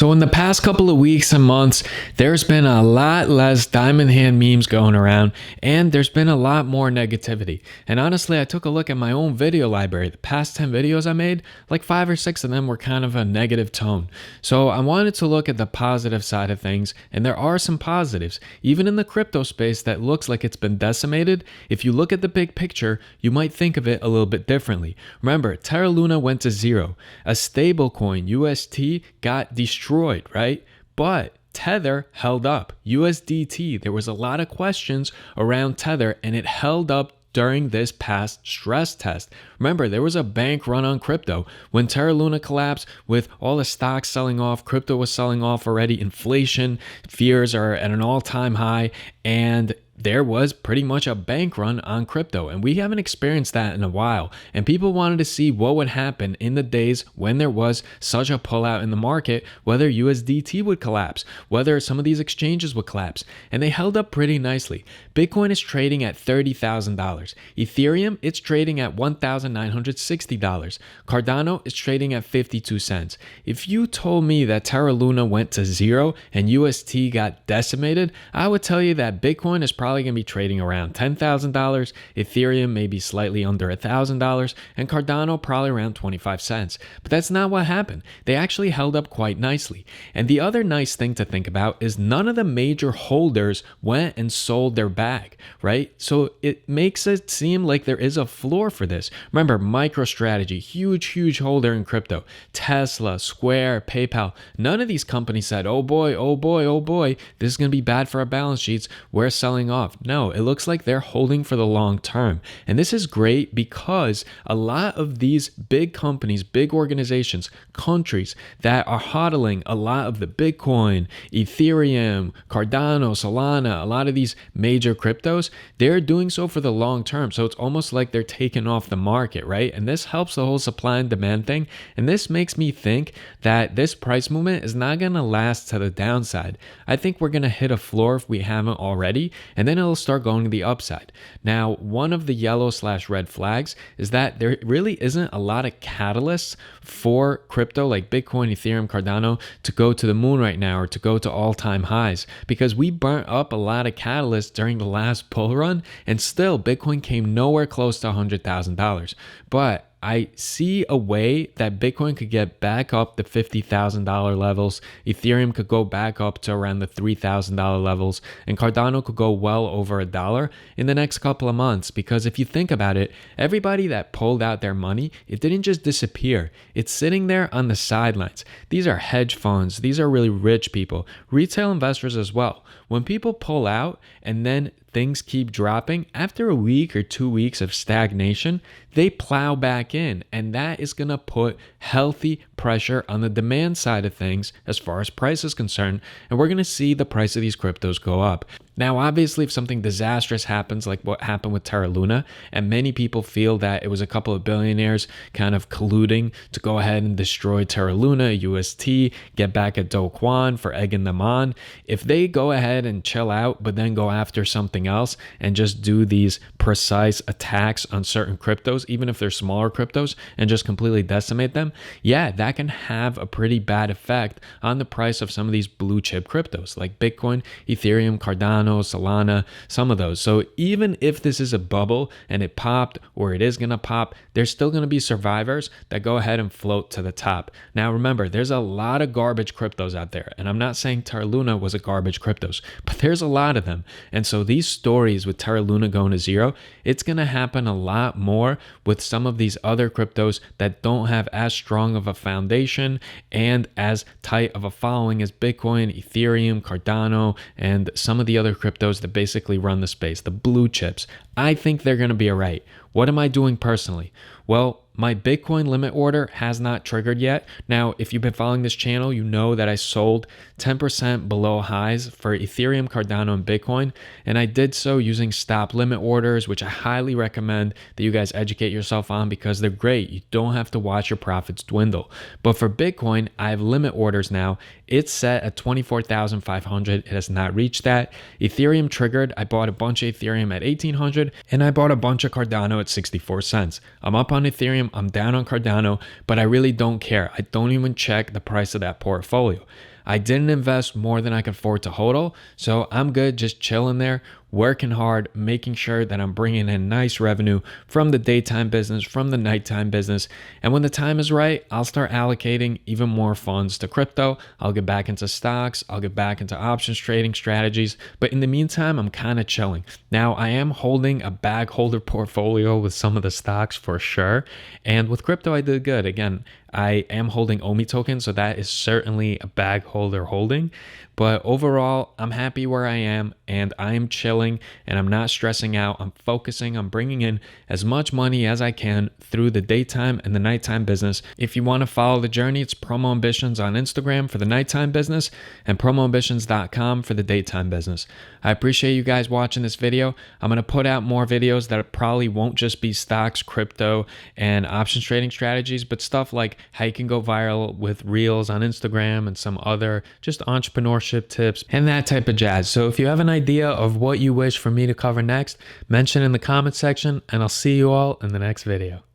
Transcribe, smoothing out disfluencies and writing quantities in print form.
So in the past couple of weeks and months, there's been a lot less diamond hand memes going around, and there's been a lot more negativity. And honestly, I took a look at my own video library. The past 10 videos I made, like 5 or 6 of them were kind of a negative tone. So I wanted to look at the positive side of things, and there are some positives. Even in the crypto space that looks like it's been decimated, if you look at the big picture, you might think of it a little bit differently. Remember, Terra Luna went to zero. A stablecoin, UST, got destroyed, right? But Tether held up. USDT, there was a lot of questions around Tether, and it held up during this past stress test. Remember, there was a bank run on crypto. When Terra Luna collapsed, with all the stocks selling off, crypto was selling off already, inflation fears are at an all-time high, and there was pretty much a bank run on crypto, and we haven't experienced that in a while. And people wanted to see what would happen in the days when there was such a pullout in the market, whether USDT would collapse, whether some of these exchanges would collapse, and they held up pretty nicely. Bitcoin is trading at $30,000. Ethereum, it's trading at $1,960. Cardano is trading at 52 cents. If you told me that Terra Luna went to zero and UST got decimated, I would tell you that Bitcoin is probably going to be trading around $10,000, Ethereum maybe slightly under $1,000, and Cardano probably around 25 cents. But that's not what happened. They actually held up quite nicely. And the other nice thing to think about is none of the major holders went and sold their bag, right? So it makes it seem like there is a floor for this. Remember, MicroStrategy, huge holder in crypto, Tesla, Square, PayPal, none of these companies said, oh boy, this is going to be bad for our balance sheets, we're selling off. No, it looks like they're holding for the long term. And this is great because a lot of these big companies, big organizations, countries that are hodling a lot of the Bitcoin, Ethereum, Cardano, Solana, a lot of these major cryptos, they're doing so for the long term. So it's almost like they're taking off the market, right? And this helps the whole supply and demand thing. And this makes me think that this price movement is not going to last to the downside. I think we're going to hit a floor if we haven't already, and then it'll start going to the upside. Now, one of the yellow/red flags is that there really isn't a lot of catalysts for crypto like Bitcoin, Ethereum, Cardano to go to the moon right now or to go to all-time highs, because we burnt up a lot of catalysts during the last bull run, and still Bitcoin came nowhere close to $100,000. But I see a way that Bitcoin could get back up the $50,000 levels, Ethereum could go back up to around the $3,000 levels, and Cardano could go well over $1 in the next couple of months. Because if you think about it, everybody that pulled out their money, it didn't just disappear. It's sitting there on the sidelines. These are hedge funds. These are really rich people, retail investors as well. When people pull out and then things keep dropping, after a week or 2 weeks of stagnation, they plow back in, and that is going to put healthy pressure on the demand side of things as far as price is concerned, and we're going to see the price of these cryptos go up. Now, obviously, if something disastrous happens like what happened with Terra Luna, and many people feel that it was a couple of billionaires kind of colluding to go ahead and destroy Terra Luna, UST, get back at Do Kwon for egging them on, if they go ahead and chill out but then go after something else and just do these precise attacks on certain cryptos, even if they're smaller cryptos, and just completely decimate them, yeah, that can have a pretty bad effect on the price of some of these blue chip cryptos like Bitcoin, Ethereum, Cardano, Solana, some of those. So even if this is a bubble and it popped, or it is going to pop, there's still going to be survivors that go ahead and float to the top. Now remember, there's a lot of garbage cryptos out there, and I'm not saying Terra Luna was a garbage cryptos, but there's a lot of them. And so these stories with Terra Luna going to zero, it's going to happen a lot more with some of these other cryptos that don't have as strong of a foundation and as tight of a following as Bitcoin, Ethereum, Cardano, and some of the other cryptos that basically run the space, the blue chips. I think they're going to be all right. What am I doing personally? Well, my Bitcoin limit order has not triggered yet. Now, if you've been following this channel, you know that I sold 10% below highs for Ethereum, Cardano, and Bitcoin. And I did so using stop limit orders, which I highly recommend that you guys educate yourself on because they're great. You don't have to watch your profits dwindle. But for Bitcoin, I have limit orders now. It's set at 24,500. It has not reached that. Ethereum triggered. I bought a bunch of Ethereum at 1,800, and I bought a bunch of Cardano at 64 cents. I'm up on Ethereum, I'm down on Cardano, but I really don't care. I don't even check the price of that portfolio. I didn't invest more than I could afford to hodl, so I'm good just chilling there, working hard, making sure that I'm bringing in nice revenue from the daytime business, from the nighttime business. And when the time is right, I'll start allocating even more funds to crypto. I'll get back into stocks. I'll get back into options trading strategies. But in the meantime, I'm kind of chilling. Now, I am holding a bag holder portfolio with some of the stocks for sure. And with crypto, I did good. Again, I am holding OMI tokens, so that is certainly a bag holder holding. But overall, I'm happy where I am and I'm chilling and I'm not stressing out. I'm focusing on bringing in as much money as I can through the daytime and the nighttime business. If you want to follow the journey, it's Promo Ambitions on Instagram for the nighttime business and promoambitions.com for the daytime business. I appreciate you guys watching this video. I'm going to put out more videos that probably won't just be stocks, crypto, and options trading strategies, but stuff like how you can go viral with reels on Instagram and some other just entrepreneurship tips and that type of jazz. So if you have an idea of what you wish for me to cover next, mention in the comment section and I'll see you all in the next video.